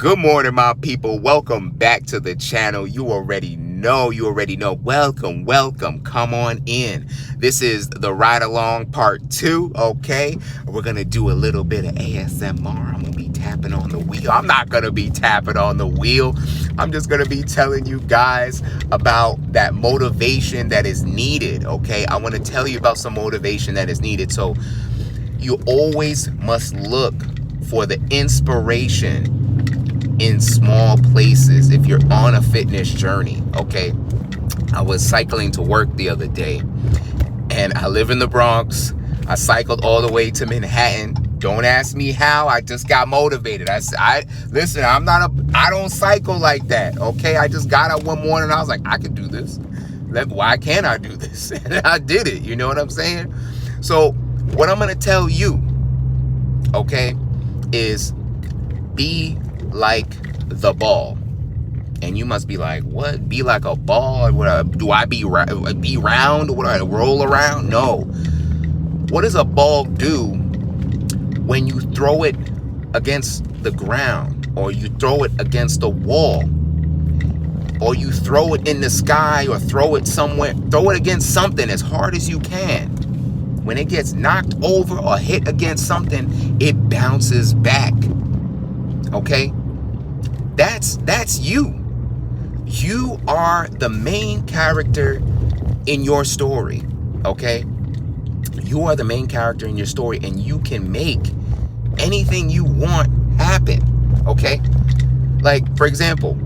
Good morning, my people. Welcome back to the channel. You already know. Welcome. Come on in. This is the ride along part 2. Okay, we're gonna do a little bit of ASMR. I'm gonna be tapping on the wheel. I'm not gonna be tapping on the wheel. I'm just gonna be telling you guys about that motivation that is needed. Okay, I want to tell you about some motivation that is needed. So you always must look for the inspiration in small places if you're on a fitness journey. Okay, I was cycling to work the other day, and I live in the Bronx. I cycled all the way to Manhattan. Don't ask me how. I just got motivated. I listen. I don't cycle like that. Okay, I just got up one morning and I was like, I could do this. Why can't I do this? And I did it. You know what I'm saying? So what I'm gonna tell you, okay, is be like the ball. And you must be like, what? Be like a ball? Do I be round? Would I roll around? No. What does a ball do when you throw it against the ground, or you throw it against a wall, or you throw it in the sky, or throw it somewhere? Throw it against something as hard as you can. When it gets knocked over or hit against something, it bounces back. Okay? That's you. You are the main character in your story. Okay? You are the main character in your story, and you can make anything you want happen. Okay? Like, for example,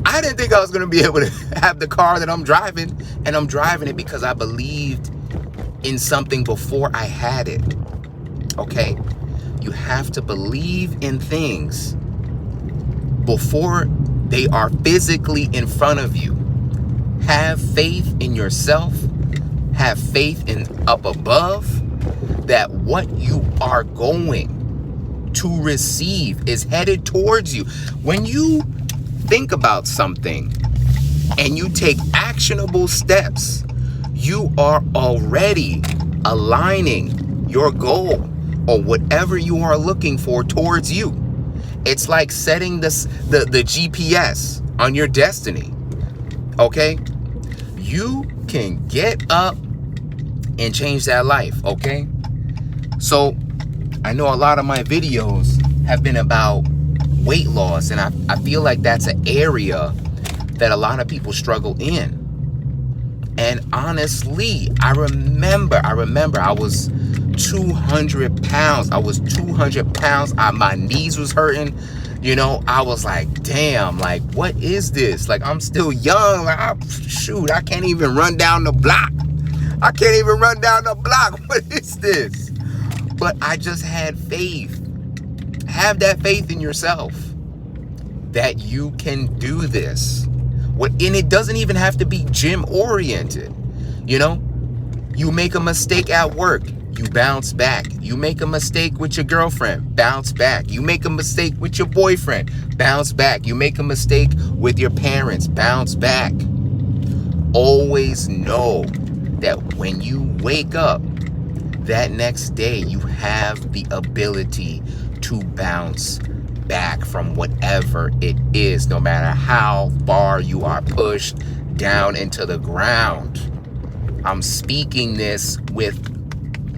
I didn't think I was going to be able to have the car that I'm driving, and I'm driving it because I believed in something before I had it. Okay? You have to believe in things before they are physically in front of you. Have faith in yourself. Have faith in up above, that what you are going to receive is headed towards you. When you think about something and you take actionable steps, you are already aligning your goal or whatever you are looking for towards you. It's like setting the GPS on your destiny. Okay? You can get up and change that life. Okay? So I know a lot of my videos have been about weight loss, and I feel like that's an area that a lot of people struggle in. And honestly, I remember I was 200 pounds. My knees was hurting. You know, I was like, damn, like, what is this? Like, I'm still young. Like, I can't even run down the block. What is this? But I just had faith. Have that faith in yourself that you can do this. And it doesn't even have to be gym oriented. You know, you make a mistake at work, you bounce back. You make a mistake with your girlfriend, bounce back. You make a mistake with your boyfriend, bounce back. You make a mistake with your parents, bounce back. Always know that when you wake up that next day, you have the ability to bounce back from whatever it is, no matter how far you are pushed down into the ground. I'm speaking this with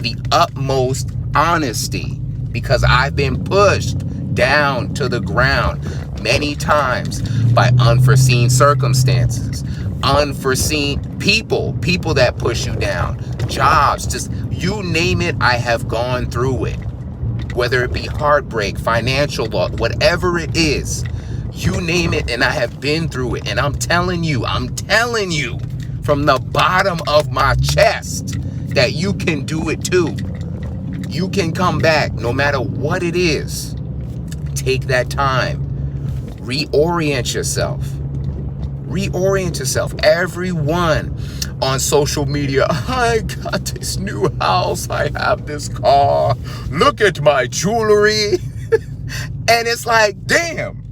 the utmost honesty because I've been pushed down to the ground many times by unforeseen circumstances, unforeseen people that push you down, jobs, just you name it, I have gone through it. Whether it be heartbreak, financial loss, whatever it is, you name it, and I have been through it. And I'm telling you from the bottom of my chest that you can do it too. You can come back no matter what it is. Take that time. Reorient yourself. Everyone on social media, I got this new house, I have this car, look at my jewelry. And it's like, damn,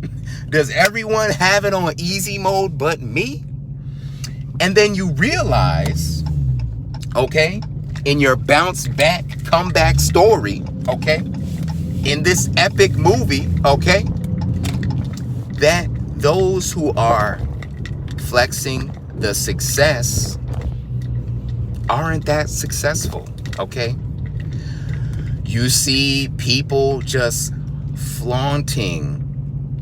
does everyone have it on easy mode but me? And then you realize, okay, in your bounce back, comeback story, okay, in this epic movie, okay, that those who are flexing the success aren't that successful, okay? You see people just flaunting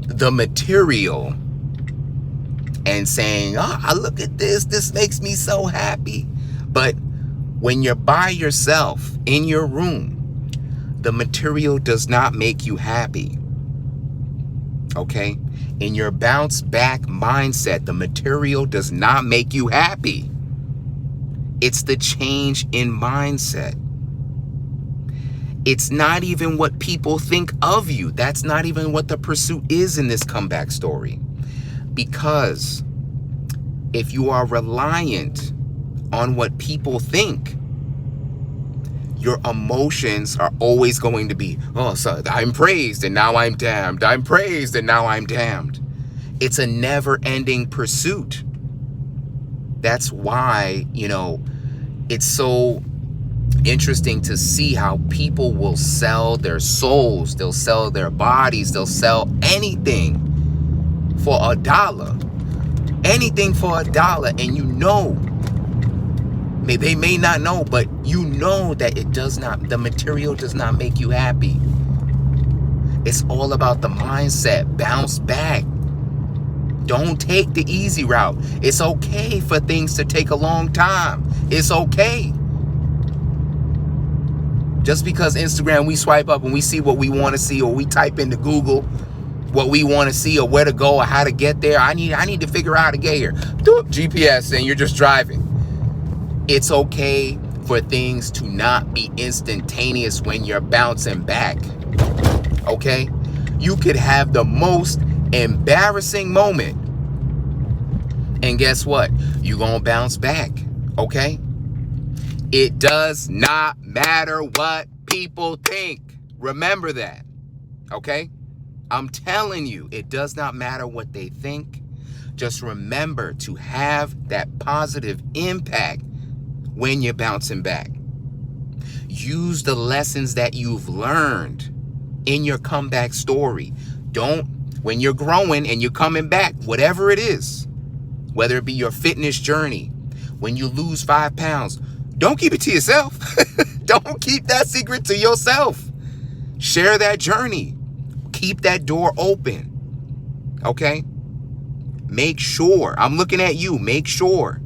the material and saying, oh, look at this makes me so happy. But when you're by yourself in your room, the material does not make you happy, okay? In your bounce back mindset, the material does not make you happy. It's the change in mindset. It's not even what people think of you. That's not even what the pursuit is in this comeback story. Because if you are reliant on what people think, your emotions are always going to be, oh, so I'm praised and now I'm damned. I'm praised and now I'm damned. It's a never-ending pursuit. That's why, it's so interesting to see how people will sell their souls, they'll sell their bodies, they'll sell anything for $1. Anything for $1. And they may not know, but that the material does not make you happy. It's all about the mindset. Bounce back. Don't take the easy route. It's okay for things to take a long time. It's okay. Just because Instagram, we swipe up and we see what we want to see, or we type into Google what we want to see or where to go or how to get there. I need to figure out how to get here. Do GPS and you're just driving. It's okay for things to not be instantaneous when you're bouncing back. Okay? You could have the most embarrassing moment. And guess what? You're going to bounce back. Okay? It does not matter what people think. Remember that. Okay? I'm telling you, it does not matter what they think. Just remember to have that positive impact when you're bouncing back. Use the lessons that you've learned in your comeback story. When you're growing and you're coming back, whatever it is, whether it be your fitness journey, when you lose 5 pounds, don't keep it to yourself. Don't keep that secret to yourself. Share that journey. Keep that door open. Okay? Make sure. I'm looking at you. Make sure.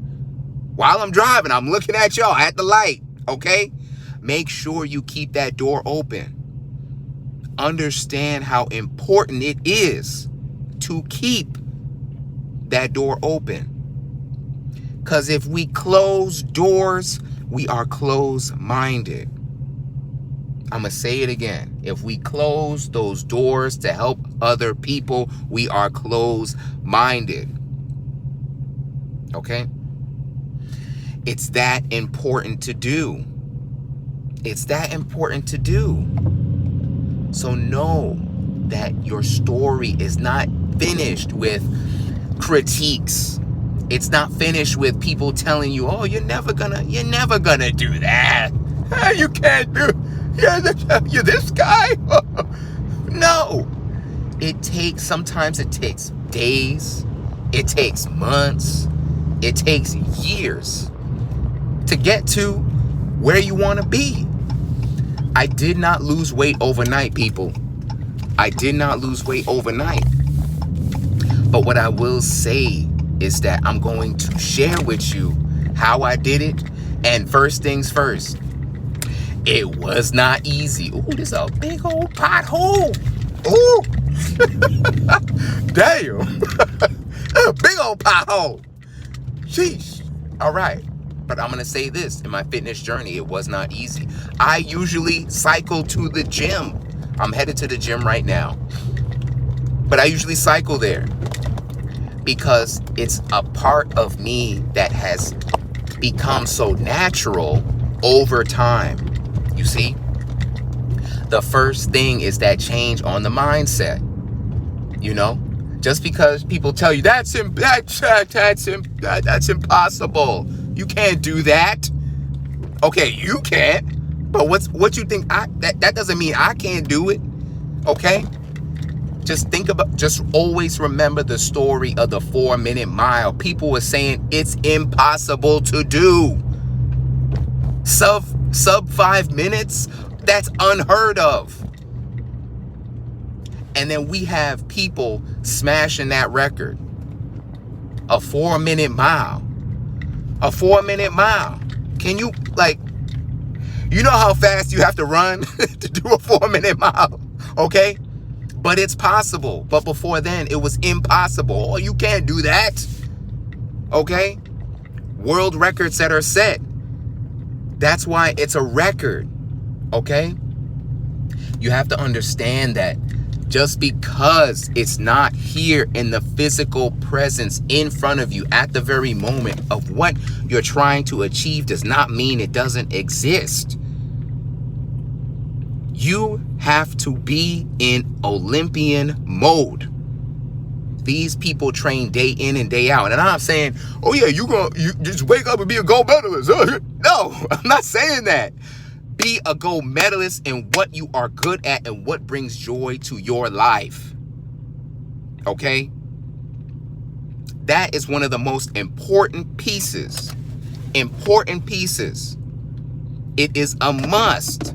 While I'm driving, I'm looking at y'all at the light. Okay? Make sure you keep that door open. Understand how important it is to keep that door open. Because if we close doors, we are closed-minded. I'm going to say it again. If we close those doors to help other people, we are closed-minded. Okay? It's that important to do. It's that important to do. So know that your story is not finished with critiques. It's not finished with people telling you, oh, you're never gonna do that. You can't do, you're this guy. No. Sometimes it takes days. It takes months. It takes years to get to where you want to be. I did not lose weight overnight, people. I did not lose weight overnight. But what I will say is that I'm going to share with you how I did it. And first things first, it was not easy. Ooh, this is a big old pothole. Ooh. Damn. A big old pothole. Sheesh. All right. But I'm going to say this. In my fitness journey, it was not easy. I usually cycle to the gym. I'm headed to the gym right now. But I usually cycle there because it's a part of me that has become so natural over time. You see? The first thing is that change on the mindset. You know? Just because people tell you that's impossible. You can't do that. Okay, you can't. But what you think that doesn't mean I can't do it. Okay? Just always remember the story of the 4-minute mile. People were saying it's impossible to do. Sub 5 minutes, that's unheard of. And then we have people smashing that record. A 4-minute mile. A 4-minute mile. Can you, like, you know how fast you have to run to do a 4-minute mile, okay? But it's possible. But before then, it was impossible. Oh, you can't do that, okay? World records that are set. That's why it's a record, okay? You have to understand that just because it's not here in the physical presence in front of you at the very moment of what you're trying to achieve does not mean it doesn't exist. You have to be in Olympian mode. These people train day in and day out. And I'm not saying, oh yeah, you just wake up and be a gold medalist. No, I'm not saying that. Be a gold medalist in what you are good at and what brings joy to your life. Okay? That is one of the most important pieces. Important pieces. It is a must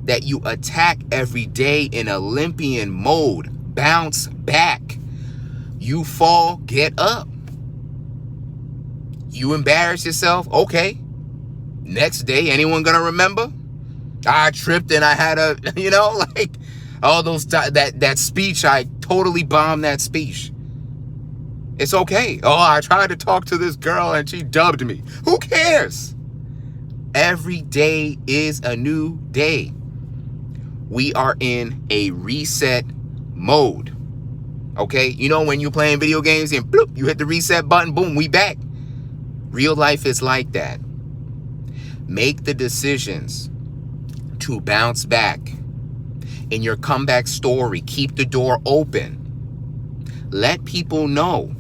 that you attack every day in Olympian mode. Bounce back. You fall, get up. You embarrass yourself, okay. Next day, anyone gonna remember? I tripped and I had a, like all those, that speech, I totally bombed that speech. It's okay. Oh, I tried to talk to this girl and she dubbed me. Who cares? Every day is a new day. We are in a reset mode. Okay? You know when you're playing video games and bloop, you hit the reset button, boom, we back. Real life is like that. Make the decisions to bounce back. In your comeback story, keep the door open. Let people know.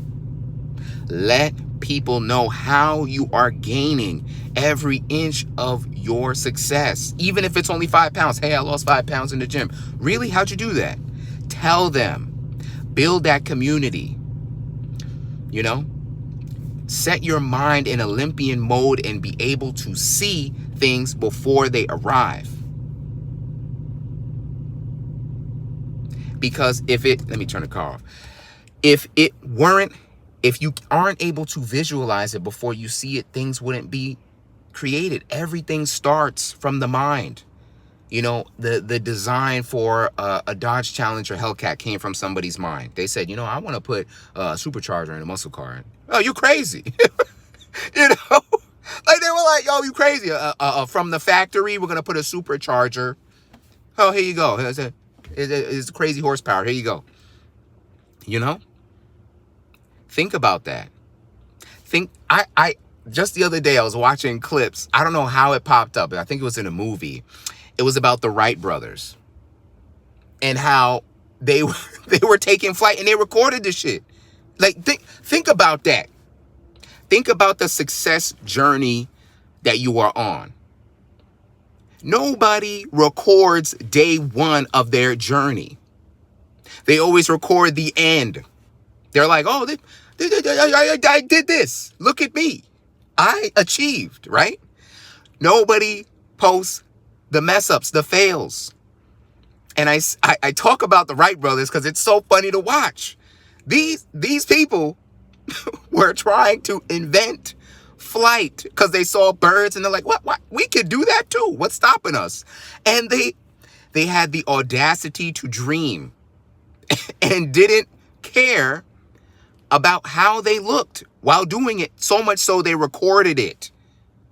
Let people know how you are gaining every inch of your success. Even if it's only 5 pounds. Hey, I lost 5 pounds in the gym. Really? How'd you do that? Tell them. Build that community. Set your mind in Olympian mode and be able to see things before they arrive. Because let me turn the car off. If you aren't able to visualize it before you see it, things wouldn't be created. Everything starts from the mind. The design for a Dodge Challenger Hellcat came from somebody's mind. They said, I want to put a supercharger in a muscle car. Oh, you crazy. Like they were like, yo, you crazy. From the factory, we're going to put a supercharger. Oh, here you go. It's crazy horsepower. Here you go. Think about that. I just the other day I was watching clips. I don't know how it popped up. I think it was in a movie. It was about the Wright brothers and how they were taking flight and they recorded this shit. Like think about that. Think about the success journey that you are on. Nobody records day one of their journey. They always record the end. They're like, oh, I did this. Look at me. I achieved, right? Nobody posts the mess ups, the fails. And I talk about the Wright brothers because it's so funny to watch. These people were trying to invent flight because they saw birds and they're like, what? We could do that too. What's stopping us? And they had the audacity to dream and didn't care about how they looked while doing it. So much so they recorded it.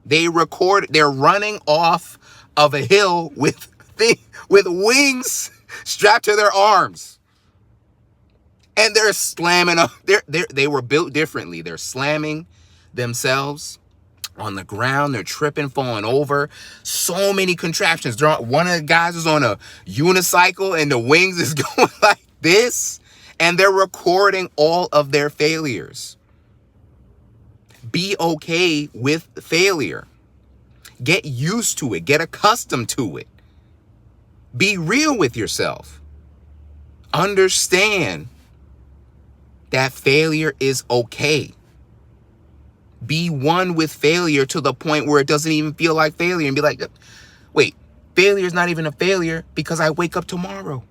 They're running off of a hill with wings strapped to their arms. And they're slamming up. They were built differently. They're slamming themselves on the ground. They're tripping, falling over. So many contraptions. One of the guys is on a unicycle and the wings is going like this. And they're recording all of their failures. Be okay with failure. Get used to it. Get accustomed to it. Be real with yourself. Understand that failure is okay. Be one with failure to the point where it doesn't even feel like failure, and be like, wait, failure is not even a failure because I wake up tomorrow.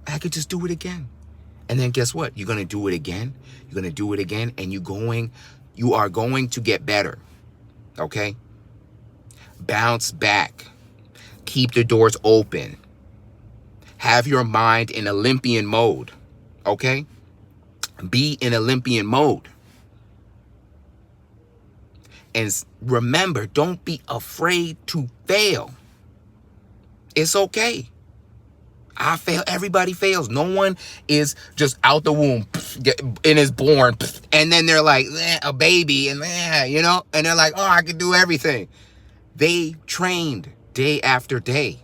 I could just do it again. And then guess what? You're going to do it again. You're going to do it again. And you are going to get better. Okay? Bounce back. Keep the doors open. Have your mind in Olympian mode. Okay? Be in Olympian mode. And remember, don't be afraid to fail. It's okay. I fail. Everybody fails. No one is just out the womb and is born. And then they're like a baby and and they're like, oh, I can do everything. They trained day after day.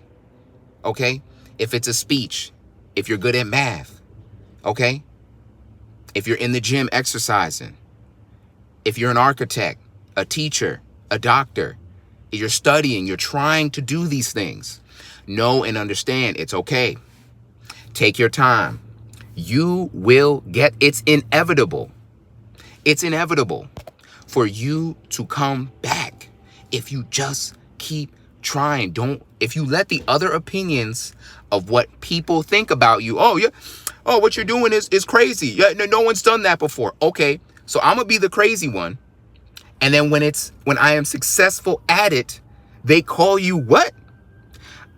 Okay. If it's a speech, if you're good at math, okay. If you're in the gym exercising, if you're an architect, a teacher, a doctor, if you're studying, you're trying to do these things. Know and understand it's okay. Take your time. You will get, it's inevitable. It's inevitable for you to come back if you just keep trying. If you let the other opinions of what people think about you, what you're doing is crazy. Yeah, no one's done that before. Okay, so I'm gonna be the crazy one. And then when I am successful at it, they call you what?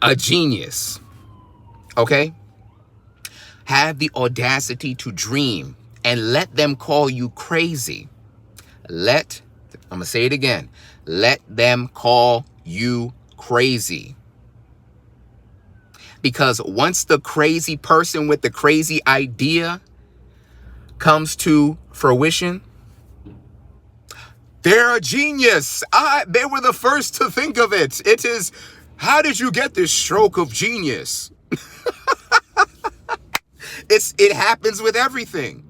A genius. Okay? Have the audacity to dream and let them call you crazy. I'm going to say it again. Let them call you crazy. Because once the crazy person with the crazy idea comes to fruition, they're a genius. They were the first to think of it. It is, how did you get this stroke of genius? It happens with everything.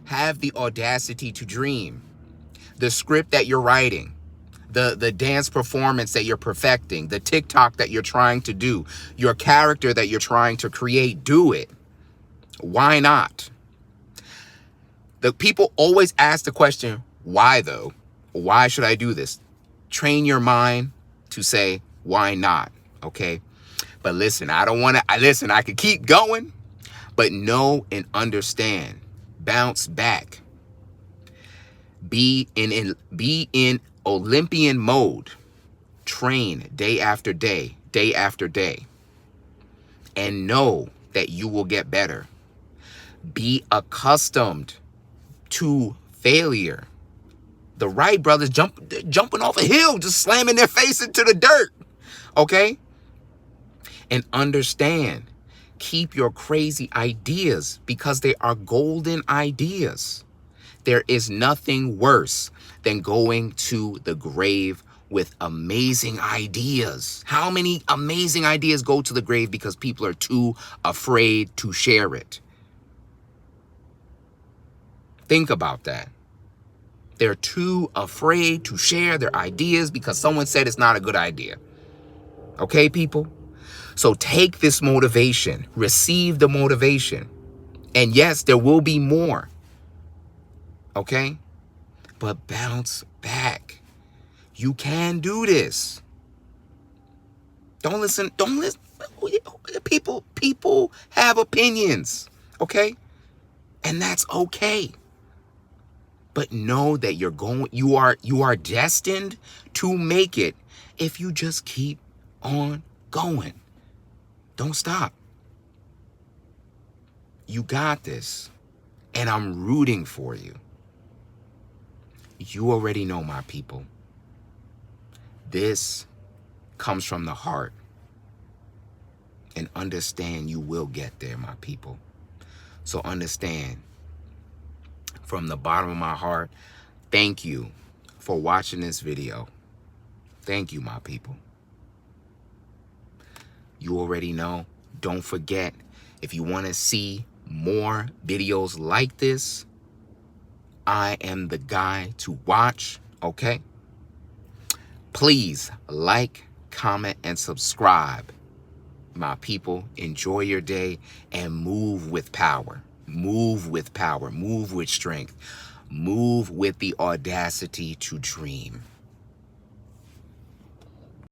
Have the audacity to dream. The script that you're writing, the dance performance that you're perfecting, the TikTok that you're trying to do, your character that you're trying to create, do it. Why not? The people always ask the question, why though? Why should I do this? Train your mind to say, why not? Okay. But listen, I could keep going, but know and understand, bounce back, be in Olympian mode, train day after day, and know that you will get better. Be accustomed to failure. The Wright brothers jumping off a hill, just slamming their face into the dirt. Okay? And understand, keep your crazy ideas because they are golden ideas. There is nothing worse than going to the grave with amazing ideas. How many amazing ideas go to the grave because people are too afraid to share it? Think about that. They're too afraid to share their ideas because someone said it's not a good idea. Okay, people? So take this motivation, receive the motivation. And yes, there will be more. Okay? But bounce back. You can do this. Don't listen. People have opinions. Okay? And that's okay. But know that you are destined to make it if you just keep on going. Don't stop. You got this. And I'm rooting for you. You already know, my people. This comes from the heart. And understand you will get there, my people. So understand, from the bottom of my heart, thank you for watching this video. Thank you, my people. You already know. Don't forget, if you want to see more videos like this, I am the guy to watch, okay? Please like, comment, and subscribe. my people, enjoy your day and move with power. Move with power. Move with strength. Move with the audacity to dream.